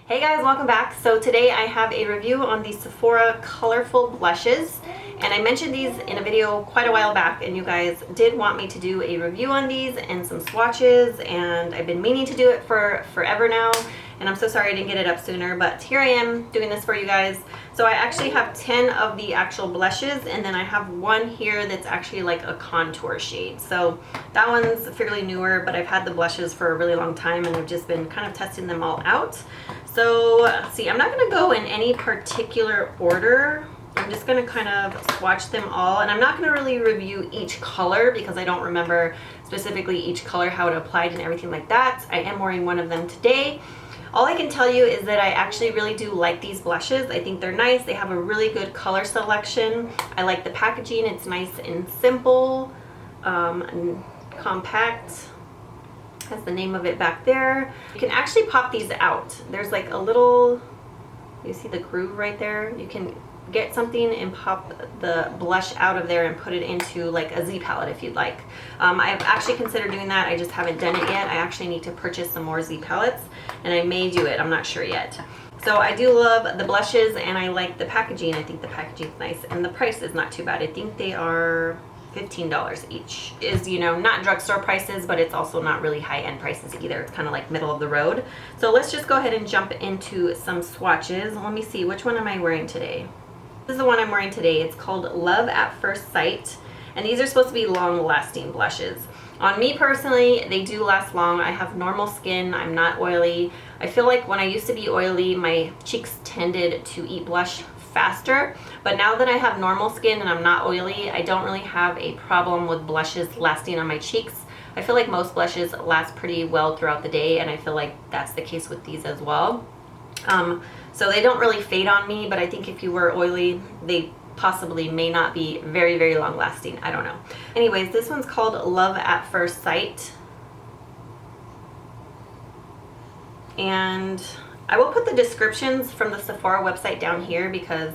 Hey guys, welcome back. So today I have a review on the Sephora Colorful Blushes, and I mentioned these in a video quite a while back, and you guys did want me to do a review on these and some swatches, and I've been meaning to do it for forever now, and I'm so sorry I didn't get it up sooner, but here I am doing this for you guys. So I actually have 10 of the actual blushes, and then I have one here that's actually like a contour shade. So that one's fairly newer, but I've had the blushes for a really long time, and I've just been kind of testing them all out. So let's see, I'm not going to go in any particular order. I'm just going to kind of swatch them all, and I'm not going to really review each color because I don't remember specifically each color, how it applied and everything like that. I am wearing one of them today. All I can tell you is that I actually really do like these blushes. I think they're nice. They have a really good color selection. I like the packaging. It's nice and simple and compact. Has the name of it back there. You can actually pop these out. There's like a little, you see the groove right there? You can get something and pop the blush out of there and put it into like a Z palette if you'd like. I've actually considered doing that. I just haven't done it yet. I actually need to purchase some more Z palettes, and I may do it. I'm not sure yet. So I do love the blushes, and I like the packaging. I think the packaging is nice, and the price is not too bad. I think they are $15 each. Is, you know, not drugstore prices, but it's also not really high-end prices either. It's kind of like middle of the road. So let's just go ahead and jump into some swatches. Let me see, which one am I wearing today? This is the one I'm wearing today. It's called Love at First Sight, and these are supposed to be long-lasting blushes. On me personally, they do last long. I have normal skin. I'm not oily. I feel like when I used to be oily, my cheeks tended to eat blush faster, but now that I have normal skin and I'm not oily, I don't really have a problem with blushes lasting on my cheeks. I feel like most blushes last pretty well throughout the day, and I feel like that's the case with these as well. So they don't really fade on me, but I think if you were oily, they possibly may not be very, very long lasting. I don't know. Anyways, this one's called Love at First Sight. And I will put the descriptions from the Sephora website down here because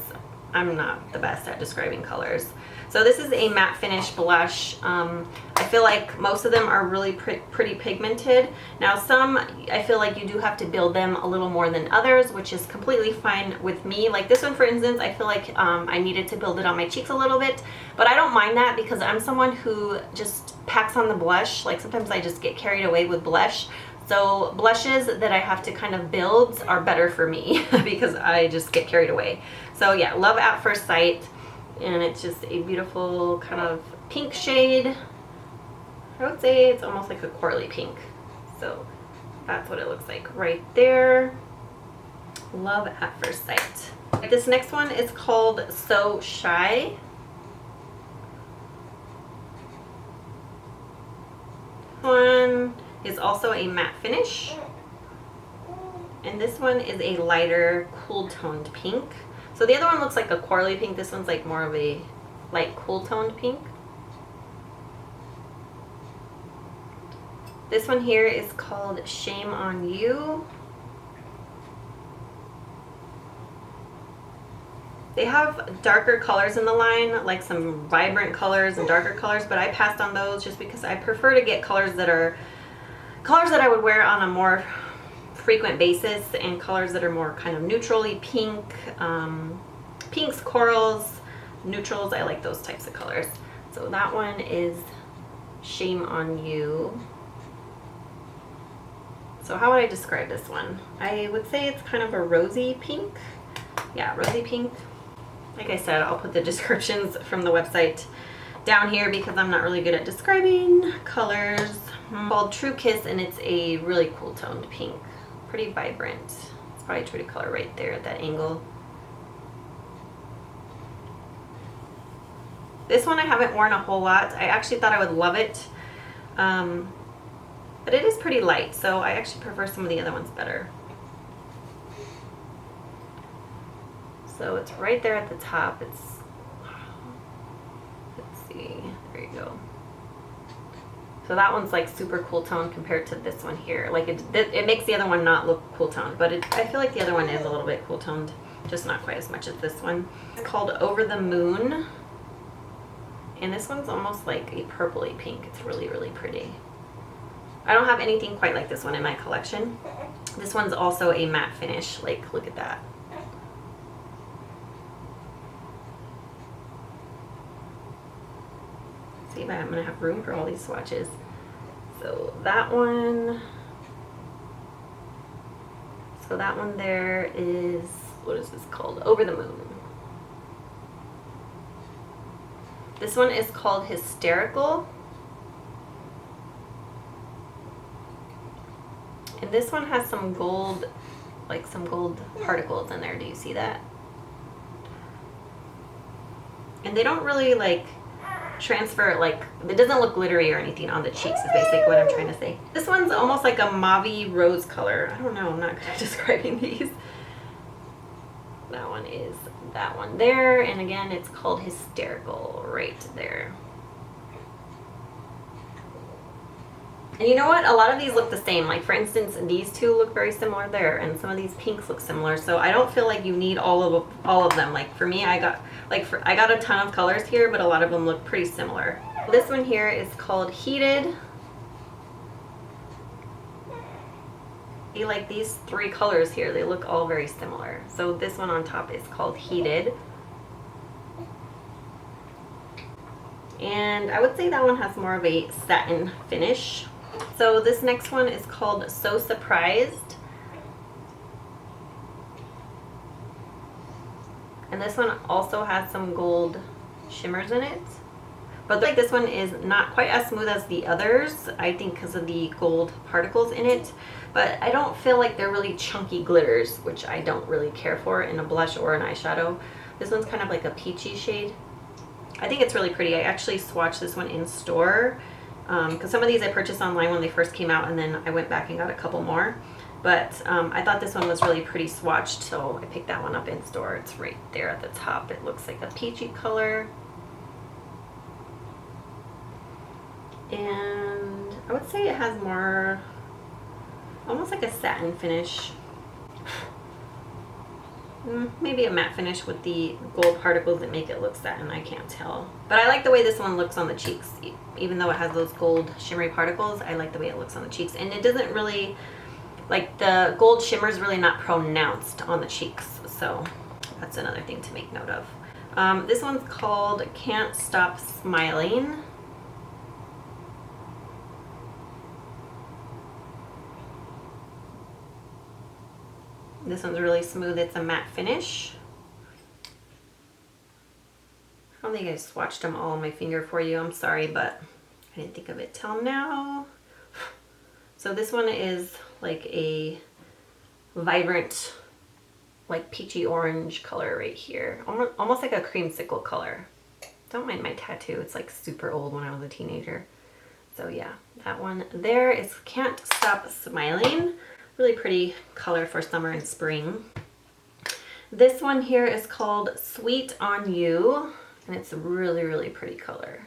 I'm not the best at describing colors. So this is a matte finish blush. I feel like most of them are really pretty pigmented. Now some, I feel like you do have to build them a little more than others, which is completely fine with me. Like this one, for instance, I feel like I needed to build it on my cheeks a little bit, but I don't mind that because I'm someone who just packs on the blush. Like sometimes I just get carried away with blush. So blushes that I have to kind of build are better for me because I just get carried away. So yeah, Love at First Sight. And it's just a beautiful kind of pink shade. I would say it's almost like a corally pink. So that's what it looks like right there. Love at First Sight. This next one is called So Shy. This one is also a matte finish. And this one is a lighter, cool toned pink. So the other one looks like a corally pink. This one's like more of a light cool toned pink. This one here is called Shame on You. They have darker colors in the line, like some vibrant colors and darker colors, but I passed on those just because I prefer to get colors that are colors that I would wear on a more frequent basis, and colors that are more kind of neutrally pink, pinks, corals, neutrals. I like those types of colors. So that one is Shame on You. So how would I describe this one? I would say it's kind of a rosy pink. Yeah, rosy pink. Like I said, I'll put the descriptions from the website down here because I'm not really good at describing colors. Called True Kiss, and it's a really cool toned pink. Pretty vibrant. It's probably true to color right there at that angle. This one I haven't worn a whole lot. I actually thought I would love it, but it is pretty light, so I actually prefer some of the other ones better. So it's right there at the top. It's, let's see, there you go. So that one's like super cool tone compared to this one here. Like it makes the other one not look cool toned, but I feel like the other one is a little bit cool toned, just not quite as much as this one. It's called Over the Moon, and this one's almost like a purpley pink. It's really, really pretty. I don't have anything quite like this one in my collection. This one's also a matte finish. Like, look at that. See if I'm gonna have room for all these swatches. So that one. So that one there is, what is this called? Over the Moon. This one is called Hysterical. And this one has some gold, like some gold particles in there. Do you see that? And they don't really like transfer, like it doesn't look glittery or anything on the cheeks is basically what I'm trying to say. This one's almost like a mauve rose color. I don't know, I'm not good at describing these. That one is that one there, and again it's called Hysterical right there. And you know what? A lot of these look the same. Like for instance, these two look very similar there, and some of these pinks look similar. So I don't feel like you need all of them. Like for me, I got a ton of colors here, but a lot of them look pretty similar. This one here is called Heated. See, like these three colors here, they look all very similar. So this one on top is called Heated. And I would say that one has more of a satin finish. So this next one is called So Surprised. And this one also has some gold shimmers in it. But like this one is not quite as smooth as the others, I think because of the gold particles in it. But I don't feel like they're really chunky glitters, which I don't really care for in a blush or an eyeshadow. This one's kind of like a peachy shade. I think it's really pretty. I actually swatched this one in store because some of these I purchased online when they first came out, and then I went back and got a couple more. But I thought this one was really pretty swatched, so I picked that one up in store. It's right there at the top. It looks like a peachy color. And I would say it has more, almost like a satin finish. Maybe a matte finish with the gold particles that make it look satin, I can't tell. But I like the way this one looks on the cheeks. Even though it has those gold shimmery particles, I like the way it looks on the cheeks. And it doesn't really, like the gold shimmer is really not pronounced on the cheeks. So that's another thing to make note of. This one's called Can't Stop Smiling. This one's really smooth. It's a matte finish. I don't think I swatched them all on my finger for you. I'm sorry, but I didn't think of it till now. So this one is like a vibrant, like peachy orange color right here. Almost like a creamsicle color. Don't mind my tattoo. It's like super old when I was a teenager. So yeah, that one there is Can't Stop Smiling. Really pretty color for summer and spring. This one here is called Sweet on You, and it's a really, really pretty color.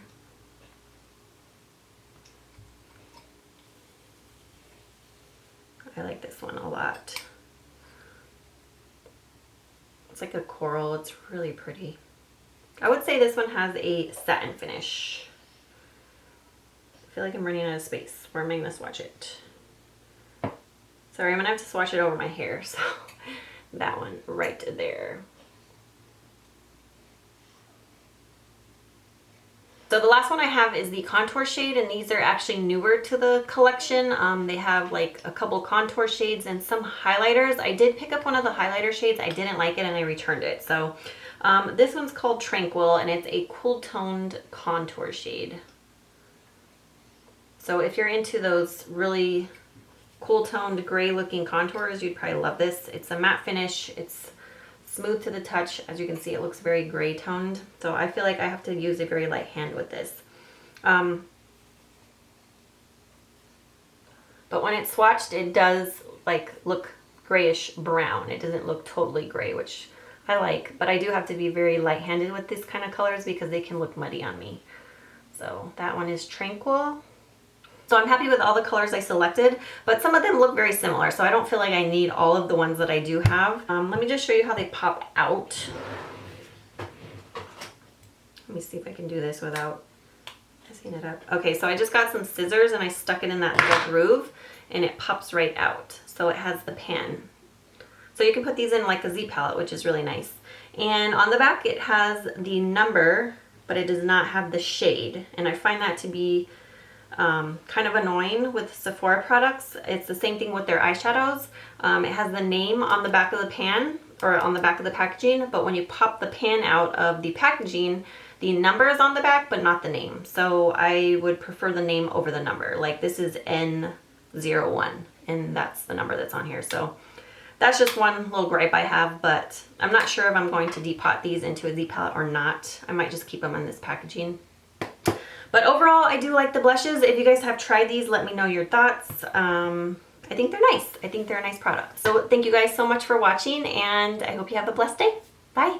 I like this one a lot. It's like a coral. It's really pretty. I would say this one has a satin finish. I feel like I'm running out of space. Where am I going to swatch it? Sorry, I'm gonna have to swatch it over my hair, so that one right there. So the last one I have is the contour shade, and these are actually newer to the collection. They have like a couple contour shades and some highlighters. I did pick up one of the highlighter shades. I didn't like it and I returned it. So this one's called Tranquil, and it's a cool toned contour shade. So if you're into those really cool toned gray looking contours, you'd probably love this. It's a matte finish. It's smooth to the touch. As you can see, it looks very gray toned. So I feel like I have to use a very light hand with this. But when it's swatched, it does like look grayish brown. It doesn't look totally gray, which I like, but I do have to be very light handed with these kind of colors because they can look muddy on me. So that one is Tranquil. So I'm happy with all the colors I selected, but some of them look very similar, so I don't feel like I need all of the ones that I do have. Let me just show you how they pop out. Let me see if I can do this without messing it up. Okay, so I just got some scissors and I stuck it in that little groove and it pops right out. So it has the pan. So you can put these in like a Z palette, which is really nice. And on the back it has the number, but it does not have the shade. And I find that to be kind of annoying with Sephora products. It's the same thing with their eyeshadows. It has the name on the back of the pan or on the back of the packaging, but when you pop the pan out of the packaging, the number is on the back, but not the name. So I would prefer the name over the number. Like this is N01, and that's the number that's on here. So that's just one little gripe I have, but I'm not sure if I'm going to depot these into a Z palette or not. I might just keep them in this packaging. But overall, I do like the blushes. If you guys have tried these, let me know your thoughts. I think they're nice. I think they're a nice product. So thank you guys so much for watching, and I hope you have a blessed day. Bye.